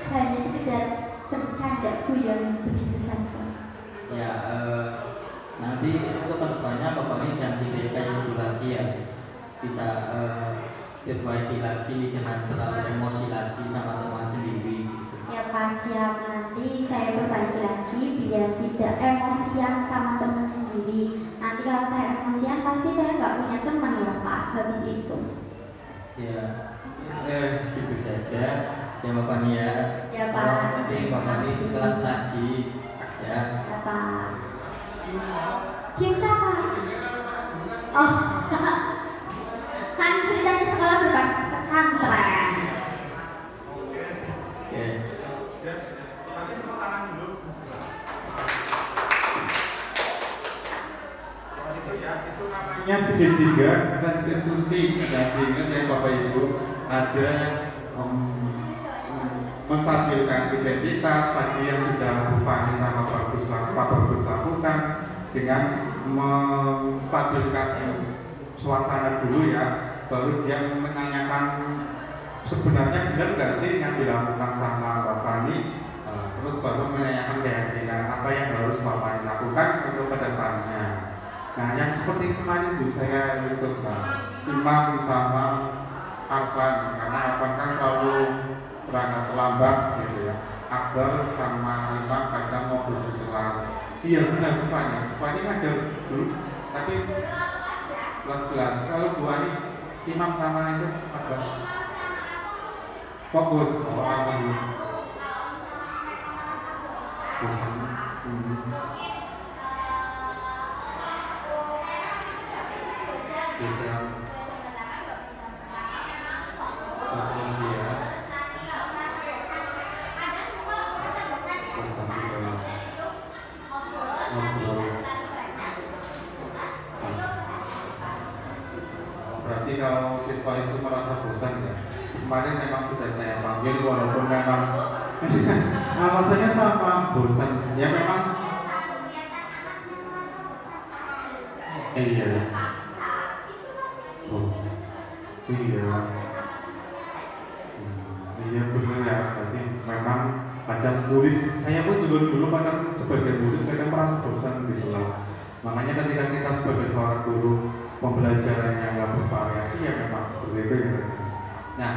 hanya sekedar bercanda guyon begitu saja. Ya, nanti untuk kedepannya Mbak Fani jangan kayak gitu lagi ya, bisa diperbaiki lagi, jangan terlalu emosi lagi sama teman sendiri. Ya Pak, siap, nanti saya perbaiki lagi biar tidak emosian sama teman sendiri. Nanti kalau saya emosian pasti saya nggak punya teman ya Pak habis itu. Ya, segitu saja ya Mbak Fani ya. Ya Pak, Kalau nanti Mbak Fani terima kasih. kelas lagi ya. Ya Pak. Cium siapa? Oh, kan ceritanya sekolah berbasis pesantren. Oke. Kasih tepuk tangan dulu. Itu ya, itu namanya segitiga restitusi. Dan diingat ya Bapak Ibu, ada menstabilkan identitas tadi yang sudah Bu Fani sama Pak Bagus lakukan dengan menstabilkan suasana dulu ya, baru dia menanyakan sebenarnya benar nggak sih yang dilakukan sama Mbak Fani, terus baru menanyakan keyakinan apa yang harus Mbak Fani lakukan untuk kedepannya. Nah yang seperti kemarin Bu saya itu Pak Imam sama Arfan, karena Arfan kan selalu berangkat terlambat gitu ya. Akbar sama Imam kadang mau di kelas. Iya benar Bu Fani. Bu Fani ngajar dulu, tapi kelas 11. Kalau Bu Ani Imam sama itu Akbar fokus apa dulu? Bosan. Bosan. Fokus ya. Bosan di kelas. Ngobrol. Berarti kalau siswa itu merasa bosan ya. Kemarin memang sudah saya panggil walaupun memang alasannya sama bosan. Ya memang. Iya. Bos. Iya. Iya benar ya. Berarti memang Kadang murid, saya pun juga dulu kadang sebagai murid kadang merasa bosan di kelas. Makanya ketika kita sebagai seorang guru pembelajarannya nggak bervariasi ya memang seperti itu ya. Nah,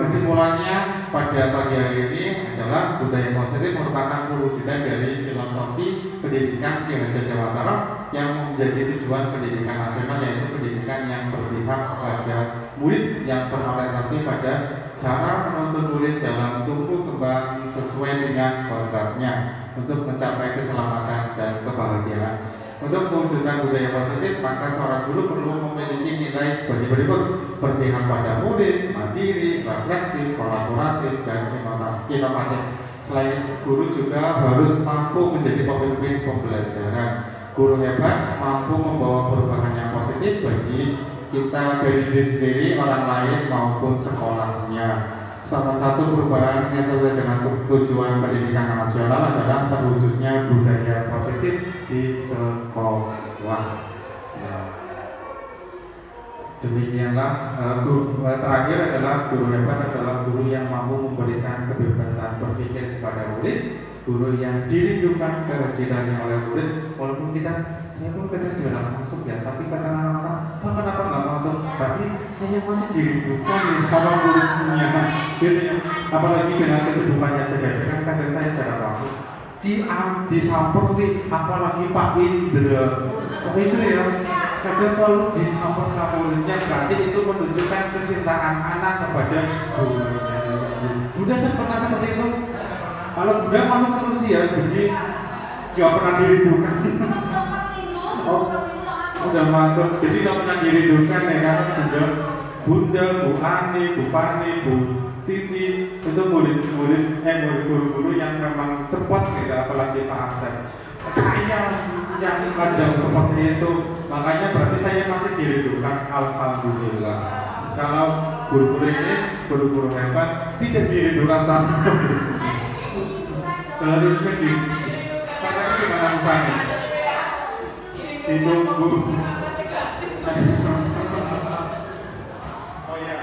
kesimpulannya pada pagi hari ini adalah budaya positif merupakan perwujudan dari filosofi pendidikan Ki Hajar Dewantara yang menjadi tujuan pendidikan nasional, yaitu pendidikan yang berpihak pada murid, yang berorientasi pada cara menuntun murid dalam tumbuh kembang sesuai dengan kodratnya untuk mencapai keselamatan dan kebahagiaan. Untuk mewujudkan budaya positif, maka seorang guru perlu memiliki nilai sebagai berikut: berpihak pada murid, mandiri, reflektif, kolaboratif, dan inovatif. Selain guru juga harus mampu menjadi pemimpin pembelajaran. Guru hebat mampu membawa perubahan yang positif bagi kita dari diri sendiri, orang lain maupun sekolahnya. Salah satu perubahan yang sesuai dengan tujuan pendidikan nasional adalah terwujudnya budaya positif di sekolah. Demikianlah terakhir adalah guru hebat adalah guru yang mampu memberikan kebebasan berpikir kepada murid, guru yang dirindukan kehadirannya oleh murid. Walaupun saya pun kadang jarang masuk ya, tapi kadang anak-anak, kenapa nggak masuk? Tapi saya masih dirindukan nih sama muridnya, gitu ya. Apalagi dengan kesibukannya saja, kan kadang saya jarang masuk. Disamper nih, apalagi Pak Indra. Pak Indra ya, kadang selalu disamper sama muridnya, berarti itu menunjukkan kecintaan anak kepada gurunya. Bunda pernah seperti itu? Kalau Bunda masuk terus ya, jadi nggak pernah dirindukan. Oh, udah masuk, jadi nggak pernah dirindukan ya kan Bunda, Bu Ani, Bu Fani, Bu Titi, itu murid-murid guru-guru yang memang cepat gitu, apalagi Pak Asep. Saya yang kadang seperti itu, makanya berarti saya masih dirindukan, alhamdulillah. Kalau guru-guru ini, guru-guru hebat, tidak dirindukan sama harusnya di caranya gimana rupanya? Ditunggu. Oh ya.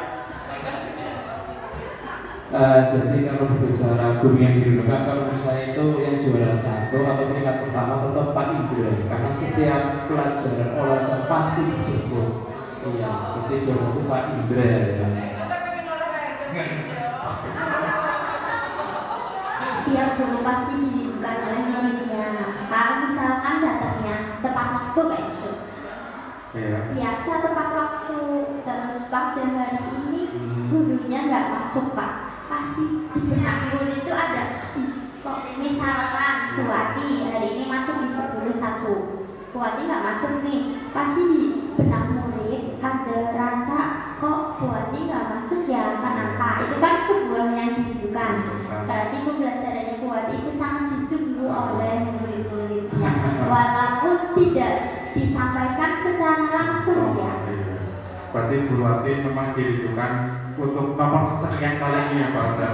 Jadi kalau berbicara guru yang dirindukan, kalau menurut saya itu yang juara 1 atau peringkat pertama tetap Pak Indra, karena setiap pelajaran olahraga pasti disebut. Iya, itu juara itu Pak Indra ya. Setiap guru pasti dirindukan oleh muridnya. Kalau misalkan datangnya tepat waktu kayak gitu, biasa tepat waktu, terus pada hari ini gurunya nggak masuk Pak, pasti di benak murid itu ada kok misalkan Buati hari ini masuk di 10.1, Buati nggak masuk nih, pasti di benak murid ada rasa kok Buati nggak masuk ya, kenapa? Itu kan sebuah yang dirindukan. Berarti pembelajarannya Buati itu sangat ditunggu oleh murid-muridnya, walaupun tidak disampaikan secara langsung ya. Berarti Bu Wati memang dirindukan untuk nomor sekian kalinya ya Pak Azhar.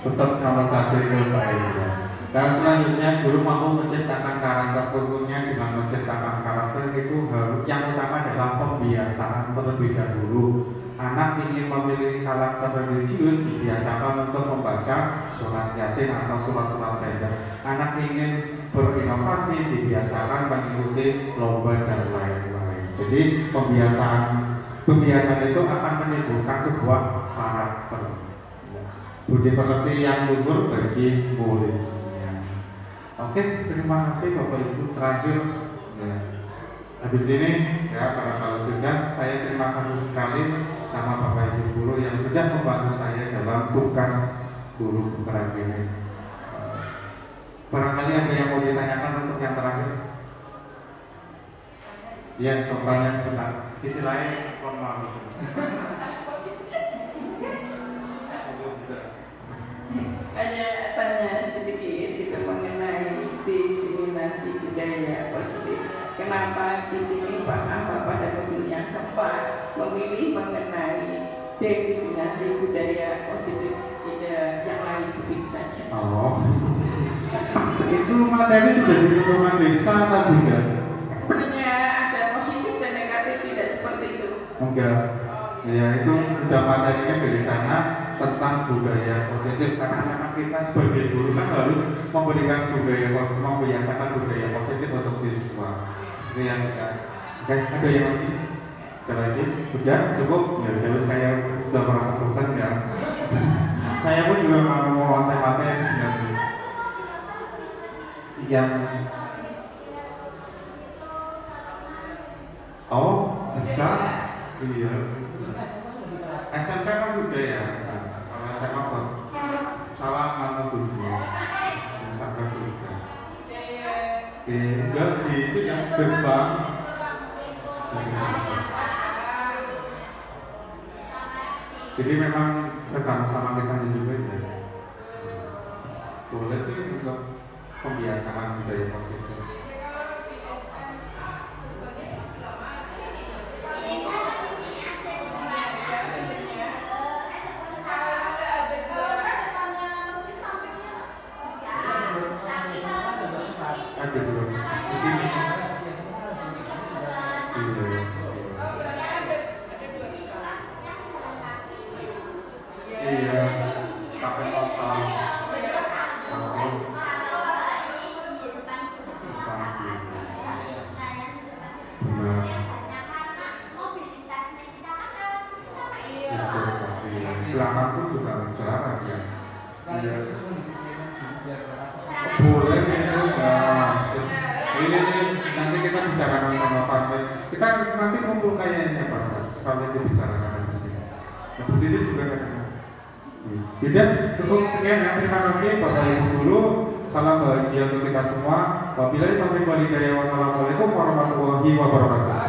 Tetap nomor 1 itu Pak Indra. Dan selanjutnya guru mampu menciptakan karakter. Tentunya dengan menciptakan karakter itu yang utama adalah pembiasaan terlebih dahulu. Anak ingin memilih karakter religius, dibiasakan untuk membaca surat Yasin atau surat-surat pendek. Anak ingin berinovasi, dibiasakan mengikuti lomba dan lain-lain. Jadi pembiasaan itu akan menimbulkan sebuah karakter. Budi pekerti yang luhur bagi murid. Oke, terima kasih Bapak Ibu. Terakhir, ya, habis ini ya kalau sudah, saya terima kasih sekali sama Bapak Ibu guru yang sudah membantu saya dalam tugas guru penggerak ini. Barangkali ada yang mau ditanyakan untuk yang terakhir? Ya, soalnya sebentar. Istilahnya formal. Hanya tanya sedikit itu mengenai diseminasi budaya positif. Kenapa di sini Bapak pada modul yang keempat memilih mengenai definisi budaya positif, tidak yang lain begitu saja? Oh, itu materi sudah ditentukan dari sana Bunda. Hanya ada positif dan negatif, tidak seperti itu. Enggak. Ya itu udah materinya dari sana. tentang budaya positif, karena memang kita sebagai guru kan harus memberikan budaya positif, membiasakan budaya positif untuk siswa. Itu yang oke, ada yang lagi? Ada lagi? Udah cukup? Ya udah, saya udah merasa bosan ya. Saya pun juga nggak mau menguasai materi sebenarnya. Yang bisa, iya. SMP kan sudah ya. Nah, kalau SMA kan salah mana sudah. SMP sudah. Enggak di gerbang. Jadi memang tergantung sama kita juga ya. Boleh sih untuk pembiasaan budaya positif. Ada dua di sini. Iya, pakai total. Benar. Belakang pun juga jarang ya. Iya. Boleh itu Mas. Ini nanti kita bicarakan sama Pak. Kita nanti kumpul kayaknya Pak. Sekali itu bicarakan di sini. Ibu Titi juga katanya. Sudah cukup sekian ya. Terima kasih Bapak Ibu guru. Salam bahagia untuk kita semua. Wabillahi taufiq wal hidayah. Wassalamualaikum warahmatullahi wabarakatuh.